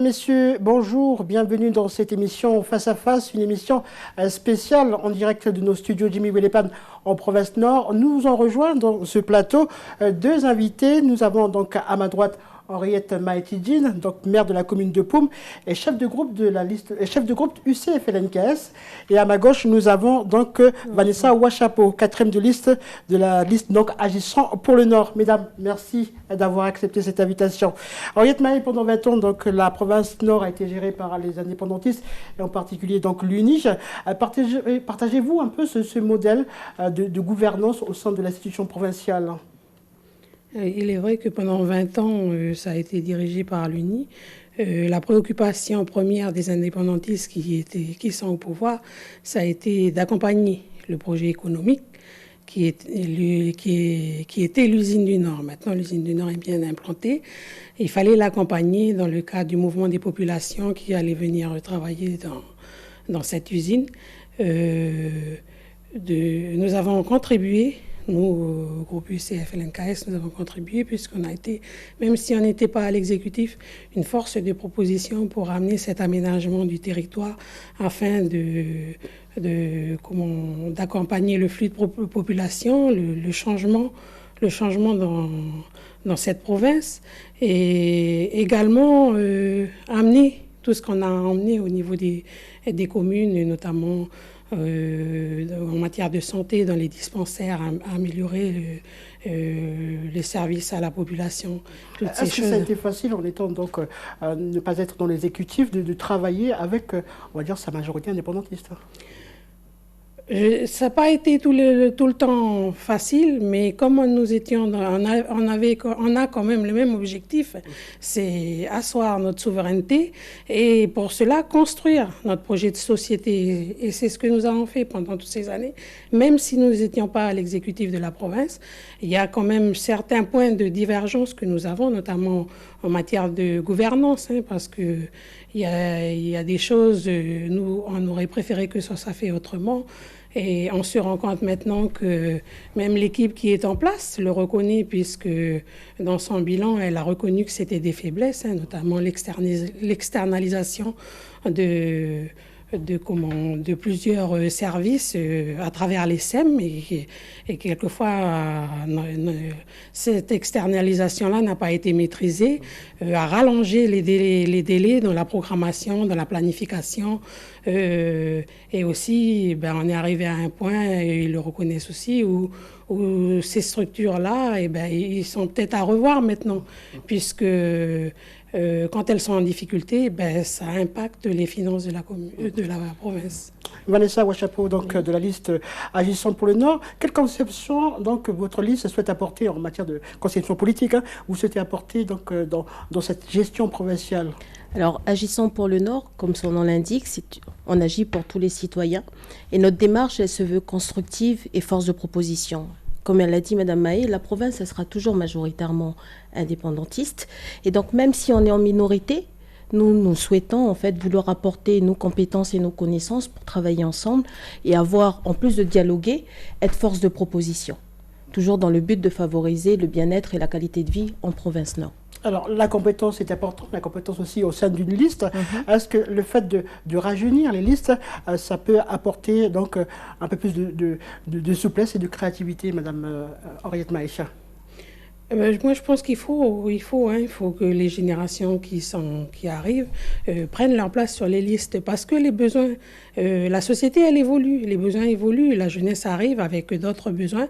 Messieurs, bonjour, bienvenue dans cette émission Face à Face, une émission spéciale en direct de nos studios Jimmy Welepan en province Nord. Nous en rejoint dans ce plateau deux invités. Nous avons donc à ma droite Henriette Maïtidine, donc maire de la commune de Poum et chef de groupe de la liste, chef de groupe UCFLNKS. Et à ma gauche, nous avons donc Vanessa Ouachapo, quatrième de la liste donc agissant pour le Nord. Mesdames, merci d'avoir accepté cette invitation. Henriette Maï, pendant 20 ans, donc la province Nord a été gérée par les indépendantistes et en particulier donc l'UNIGE. Partagez-vous un peu ce modèle de gouvernance au sein de l'institution provinciale? Il est vrai que pendant 20 ans, ça a été dirigé par l'UNI. La préoccupation première des indépendantistes qui sont au pouvoir, ça a été d'accompagner le projet économique qui était l'usine du Nord. Maintenant, l'usine du Nord est bien implantée. Il fallait l'accompagner dans le cadre du mouvement des populations qui allaient venir travailler dans cette usine. Nous avons contribué. Nous, au groupe UCFLNKS, nous avons contribué puisqu'on a été, même si on n'était pas à l'exécutif, une force de proposition pour amener cet aménagement du territoire afin d'accompagner le flux de population, le changement dans cette province et également amener tout ce qu'on a emmené au niveau des communes, notamment en matière de santé, dans les dispensaires, à améliorer les services à la population. Est-ce que ça a été facile, en étant donc ne pas être dans l'exécutif, de travailler avec, on va dire, sa majorité indépendantiste? Ça n'a pas été tout le temps facile, mais comme nous étions, on a quand même le même objectif, c'est asseoir notre souveraineté et pour cela construire notre projet de société. Et c'est ce que nous avons fait pendant toutes ces années. Même si nous n'étions pas à l'exécutif de la province, il y a quand même certains points de divergence que nous avons, notamment en matière de gouvernance, parce que il y a des choses, nous, on aurait préféré que ça soit fait autrement. Et on se rend compte maintenant que même l'équipe qui est en place le reconnaît, puisque dans son bilan, elle a reconnu que c'était des faiblesses, notamment l'externalisation de plusieurs services à travers les SEM et quelquefois cette externalisation-là n'a pas été maîtrisée, a rallongé les délais dans la programmation, dans la planification et aussi on est arrivé à un point, et ils le reconnaissent aussi, où ces structures-là, ils sont peut-être à revoir maintenant, puisque quand elles sont en difficulté, ça impacte les finances de la province. Vanessa Ouachapo, donc de la liste agissant pour le Nord, quelle conception donc votre liste souhaite apporter en matière de conception politique, vous souhaitez apporter donc dans cette gestion provinciale? Alors, agissant pour le Nord, comme son nom l'indique, on agit pour tous les citoyens. Et notre démarche, elle se veut constructive et force de proposition. Comme elle l'a dit, Mme Maé, la province, elle sera toujours majoritairement indépendantiste. Et donc, même si on est en minorité, nous souhaitons en fait vouloir apporter nos compétences et nos connaissances pour travailler ensemble et avoir, en plus de dialoguer, être force de proposition. Toujours dans le but de favoriser le bien-être et la qualité de vie en province Nord. Alors, la compétence est importante, la compétence aussi au sein d'une liste. Est-ce que le fait de rajeunir les listes, ça peut apporter donc un peu plus de souplesse et de créativité, Madame Henriette Maïcha? Moi, je pense qu'il faut que les générations qui arrivent prennent leur place sur les listes, parce que les besoins, la société, elle évolue, les besoins évoluent, la jeunesse arrive avec d'autres besoins.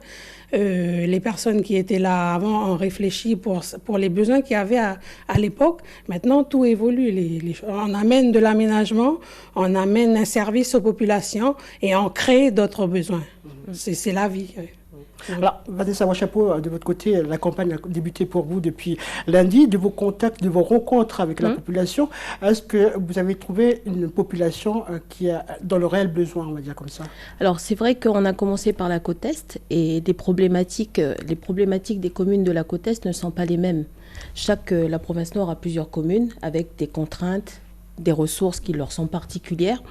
Les personnes qui étaient là avant ont réfléchi pour les besoins qu'il y avait à l'époque. Maintenant, tout évolue. On amène de l'aménagement, on amène un service aux populations et on crée d'autres besoins. C'est la vie. Alors, Vanessa Ouachapo, de votre côté, la campagne a débuté pour vous depuis lundi. De vos contacts, de vos rencontres avec la population, est-ce que vous avez trouvé une population qui est dans le réel besoin, on va dire comme ça? Alors, c'est vrai qu'on a commencé par la côte Est et les problématiques des communes de la côte Est ne sont pas les mêmes. La province Nord a plusieurs communes avec des contraintes, des ressources qui leur sont particulières.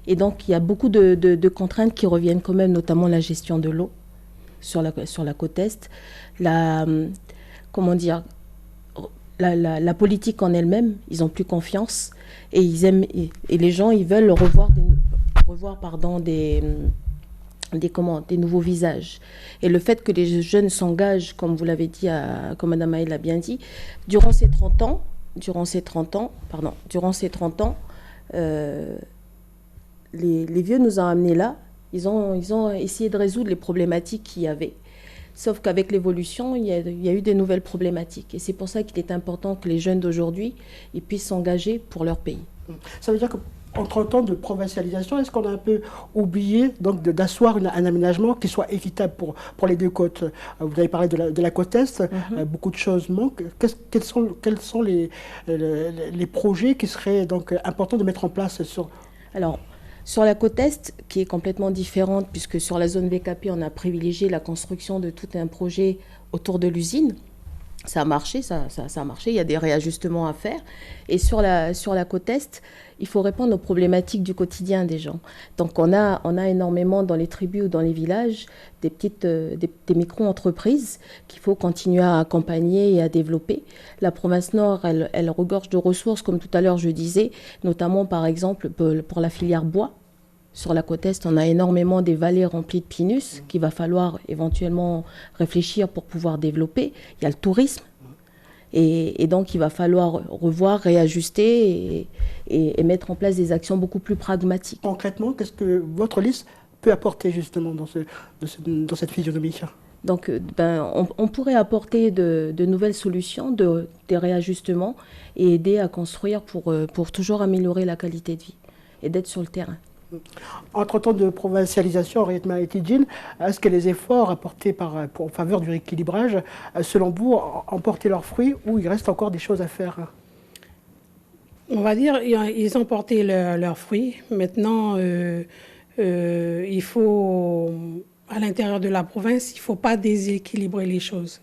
Et donc, il y a beaucoup de contraintes qui reviennent quand même, notamment la gestion de l'eau sur la côte Est, la politique en elle-même, ils n'ont plus confiance et ils aiment et les gens ils veulent revoir des nouveaux visages. Et le fait que les jeunes s'engagent, comme vous l'avez dit, comme Mme Maë l'a bien dit, durant ces 30 ans, les vieux nous ont amenés là. Ils ont essayé de résoudre les problématiques qu'il y avait. Sauf qu'avec l'évolution, il y a eu des nouvelles problématiques. Et c'est pour ça qu'il est important que les jeunes d'aujourd'hui ils puissent s'engager pour leur pays. Ça veut dire qu'en 30 ans de provincialisation, est-ce qu'on a un peu oublié donc d'asseoir un aménagement qui soit équitable pour les deux côtes? Vous avez parlé de la côte Est, beaucoup de choses manquent. Quels sont les projets qui seraient donc importants de mettre en place Alors, sur la côte Est, qui est complètement différente, puisque sur la zone VKP, on a privilégié la construction de tout un projet autour de l'usine. Ça a marché, ça a marché, il y a des réajustements à faire. Et sur la côte Est, il faut répondre aux problématiques du quotidien des gens. Donc on a énormément dans les tribus ou dans les villages des micro-entreprises qu'il faut continuer à accompagner et à développer. La province Nord, elle regorge de ressources, comme tout à l'heure je disais, notamment par exemple pour la filière bois. Sur la côte Est, on a énormément des vallées remplies de pinus qu'il va falloir éventuellement réfléchir pour pouvoir développer. Il y a le tourisme. Et donc, il va falloir revoir, réajuster et mettre en place des actions beaucoup plus pragmatiques. Concrètement, qu'est-ce que votre liste peut apporter justement dans cette physionomie? Donc, on pourrait apporter de nouvelles solutions, des réajustements et aider à construire pour toujours améliorer la qualité de vie et d'être sur le terrain. Entre-temps de provincialisation, Henriette Maé-Tidjine, est-ce que les efforts apportés en faveur du rééquilibrage, selon vous, ont porté leurs fruits ou il reste encore des choses à faire? On va dire ils ont porté leurs fruits. Maintenant, il faut, à l'intérieur de la province, il ne faut pas déséquilibrer les choses.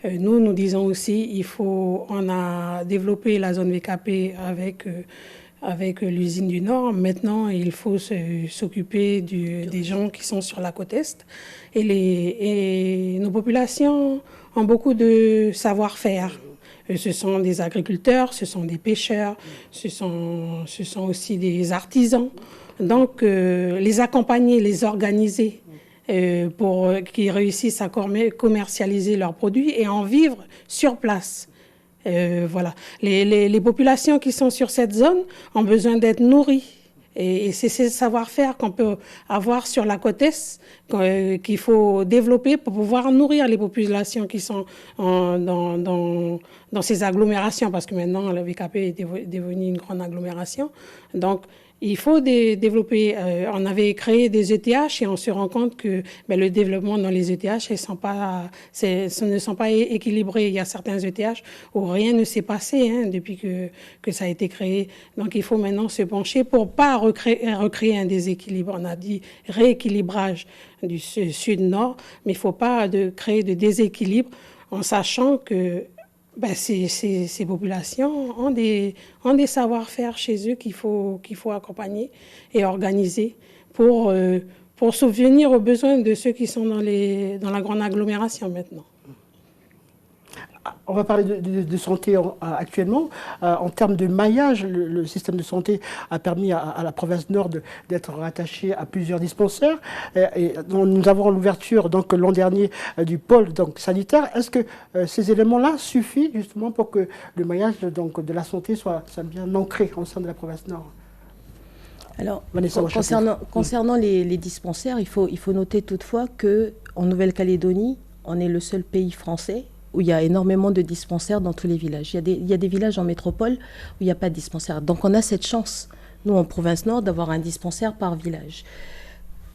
Nous disons aussi, on a développé la zone VKP avec l'usine du Nord. Maintenant, il faut s'occuper des gens qui sont sur la côte Est. Et nos populations ont beaucoup de savoir-faire. Ce sont des agriculteurs, ce sont des pêcheurs, ce sont aussi des artisans. Donc, les accompagner, les organiser pour qu'ils réussissent à commercialiser leurs produits et en vivre sur place. Voilà. Les populations qui sont sur cette zone ont besoin d'être nourries. Et c'est ce savoir-faire qu'on peut avoir sur la côte Est qu'il faut développer pour pouvoir nourrir les populations qui sont dans ces agglomérations, parce que maintenant, la VKP est devenue une grande agglomération. Donc, il faut développer. On avait créé des ETH et on se rend compte que le développement dans les ETH, ce ne sont pas équilibrés. Il y a certains ETH où rien ne s'est passé depuis que ça a été créé. Donc il faut maintenant se pencher pour ne pas recréer un déséquilibre. On a dit rééquilibrage du sud-nord, mais il ne faut pas créer de déséquilibre en sachant que ces populations ont des savoir-faire chez eux qu'il faut accompagner et organiser pour subvenir aux besoins de ceux qui sont dans la grande agglomération maintenant. On va parler de santé actuellement. En termes de maillage, le système de santé a permis à la province Nord d'être rattachée à plusieurs dispensaires. Et nous avons l'ouverture l'an dernier du pôle sanitaire. Est-ce que ces éléments-là suffisent justement pour que le maillage de la santé soit bien ancré au sein de la province Nord? Alors, concernant les dispensaires, il faut noter toutefois qu'en Nouvelle-Calédonie, on est le seul pays français où il y a énormément de dispensaires dans tous les villages. Il y a des villages en métropole où il n'y a pas de dispensaire. Donc on a cette chance, nous en province Nord, d'avoir un dispensaire par village.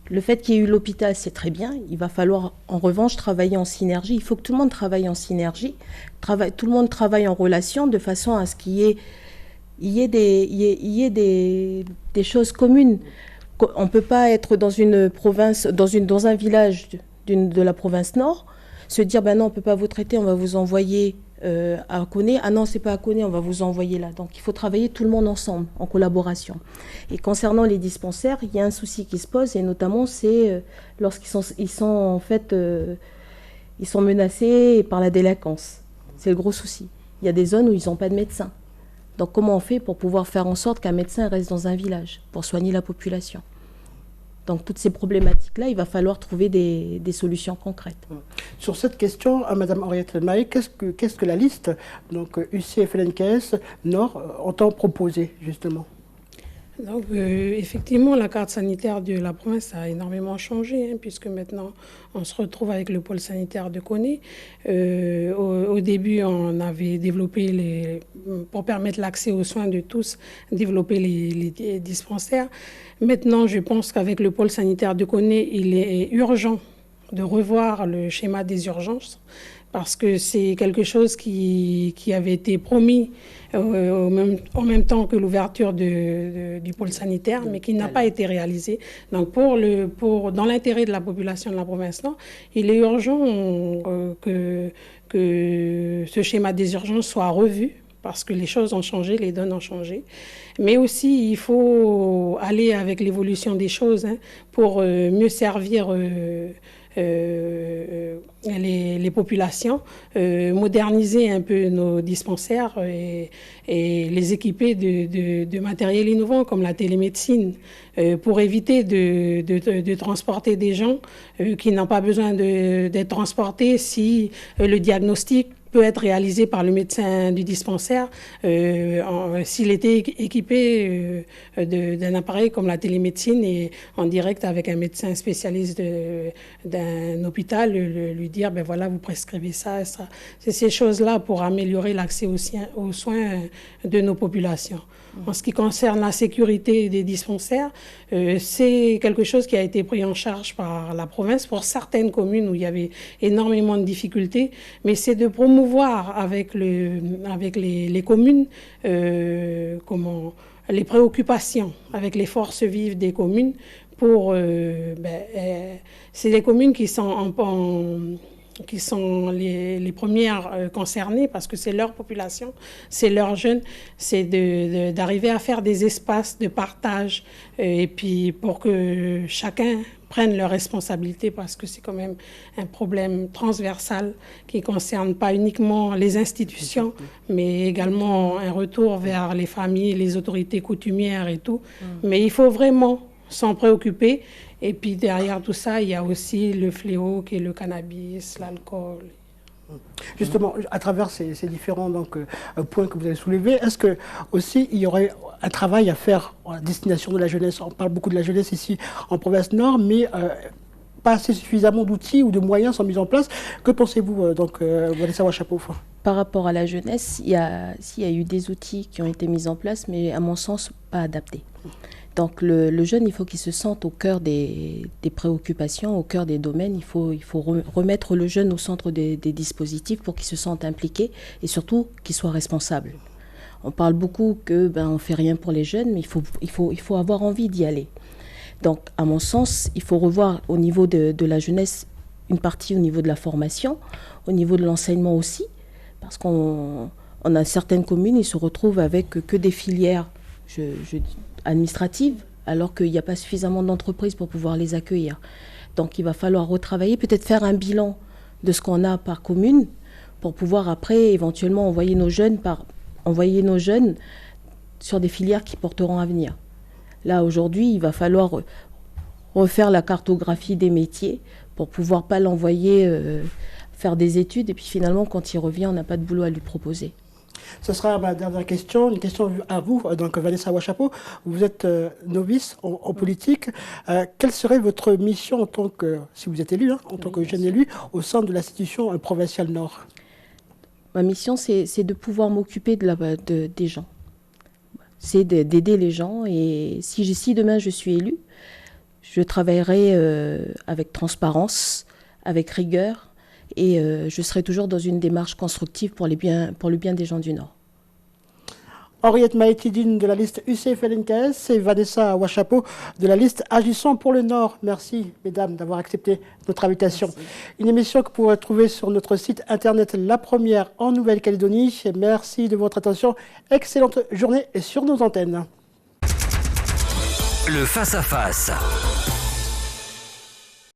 Le fait qu'il y ait eu l'hôpital, c'est très bien. Il va falloir en revanche travailler en synergie. Il faut que tout le monde travaille en synergie, tout le monde travaille en relation de façon à ce qu'il y ait des choses communes. On ne peut pas être dans une province, dans un village de la province Nord, se dire non, on ne peut pas vous traiter, on va vous envoyer à Koné. Ah non, c'est pas à Koné, on va vous envoyer là. Donc il faut travailler tout le monde ensemble, en collaboration. Et concernant les dispensaires, il y a un souci qui se pose, et notamment c'est lorsqu'ils sont menacés par la délinquance. C'est le gros souci. Il y a des zones où ils n'ont pas de médecin. Donc comment on fait pour pouvoir faire en sorte qu'un médecin reste dans un village pour soigner la population? Donc toutes ces problématiques-là, il va falloir trouver des solutions concrètes. Sur cette question, Mme Henriette Mahé, qu'est-ce que la liste donc UCFLNKS Nord entend proposer justement? Donc, effectivement, la carte sanitaire de la province a énormément changé, puisque maintenant, on se retrouve avec le pôle sanitaire de Koné. Au début, on avait développé, pour permettre l'accès aux soins de tous, développer les dispensaires. Maintenant, je pense qu'avec le pôle sanitaire de Koné, il est urgent de revoir le schéma des urgences, parce que c'est quelque chose qui avait été promis en même temps que l'ouverture du pôle sanitaire, mais qui n'a pas été réalisé. Donc dans l'intérêt de la population de la province Nord, il est urgent que ce schéma des urgences soit revu, parce que les choses ont changé, les donnes ont changé. Mais aussi, il faut aller avec l'évolution des choses pour mieux servir les populations, moderniser un peu nos dispensaires et les équiper de matériel innovant comme la télémédecine pour éviter de transporter des gens qui n'ont pas besoin d'être transportés si le diagnostic peut être réalisé par le médecin du dispensaire s'il était équipé d'un appareil comme la télémédecine et en direct avec un médecin spécialiste d'un hôpital, lui dire ben voilà, vous prescrivez ça. C'est ces choses-là pour améliorer l'accès aux soins de nos populations. En ce qui concerne la sécurité des dispensaires, c'est quelque chose qui a été pris en charge par la province pour certaines communes où il y avait énormément de difficultés, mais c'est de promouvoir avec les communes les préoccupations avec les forces vives des communes pour... c'est les communes qui sont les premières concernées parce que c'est leur population, c'est leurs jeunes, c'est d'arriver à faire des espaces de partage et puis pour que chacun prenne leurs responsabilités parce que c'est quand même un problème transversal qui ne concerne pas uniquement les institutions mais également un retour vers les familles, les autorités coutumières et tout. Mais il faut vraiment s'en préoccuper. Et puis derrière tout ça, il y a aussi le fléau qui est le cannabis, l'alcool. Justement, à travers ces différents points que vous avez soulevés, est-ce que aussi il y aurait un travail à faire à destination de la jeunesse? On parle beaucoup de la jeunesse ici en province Nord, mais pas assez suffisamment d'outils ou de moyens sont mis en place. Que pensez-vous Vanessa Ouachapot? Par rapport à la jeunesse, il y a eu des outils qui ont été mis en place, mais à mon sens, pas adaptés. Donc le jeune, il faut qu'il se sente au cœur des préoccupations, au cœur des domaines. Il faut remettre le jeune au centre des dispositifs pour qu'il se sente impliqué et surtout qu'il soit responsable. On parle beaucoup que on fait rien pour les jeunes, mais il faut avoir envie d'y aller. Donc à mon sens, il faut revoir au niveau de la jeunesse une partie au niveau de la formation, au niveau de l'enseignement aussi, parce qu'on a certaines communes, ils se retrouvent avec que des filières administratives, alors qu'il n'y a pas suffisamment d'entreprises pour pouvoir les accueillir. Donc il va falloir retravailler, peut-être faire un bilan de ce qu'on a par commune, pour pouvoir après éventuellement envoyer nos jeunes sur des filières qui porteront à venir. Là aujourd'hui, il va falloir refaire la cartographie des métiers pour pouvoir pas l'envoyer faire des études et puis finalement quand il revient, on n'a pas de boulot à lui proposer. Ce sera ma dernière question, une question à vous, donc Vanessa Ouachapot. Vous êtes novice en politique. Quelle serait votre mission en tant que, si vous êtes élu, en tant que jeune élu, au sein de l'institution provinciale Nord? Ma mission, c'est de pouvoir m'occuper des gens. C'est d'aider les gens. Et si demain je suis élue, je travaillerai avec transparence, avec rigueur. Et je serai toujours dans une démarche constructive pour le bien des gens du Nord. Henriette Mahé Tidine de la liste UCFLNKS et Vanessa Ouachapot de la liste Agissons pour le Nord. Merci, mesdames, d'avoir accepté notre invitation. Merci. Une émission que vous pourrez trouver sur notre site internet La Première en Nouvelle-Calédonie. Merci de votre attention. Excellente journée sur nos antennes. Le face-à-face.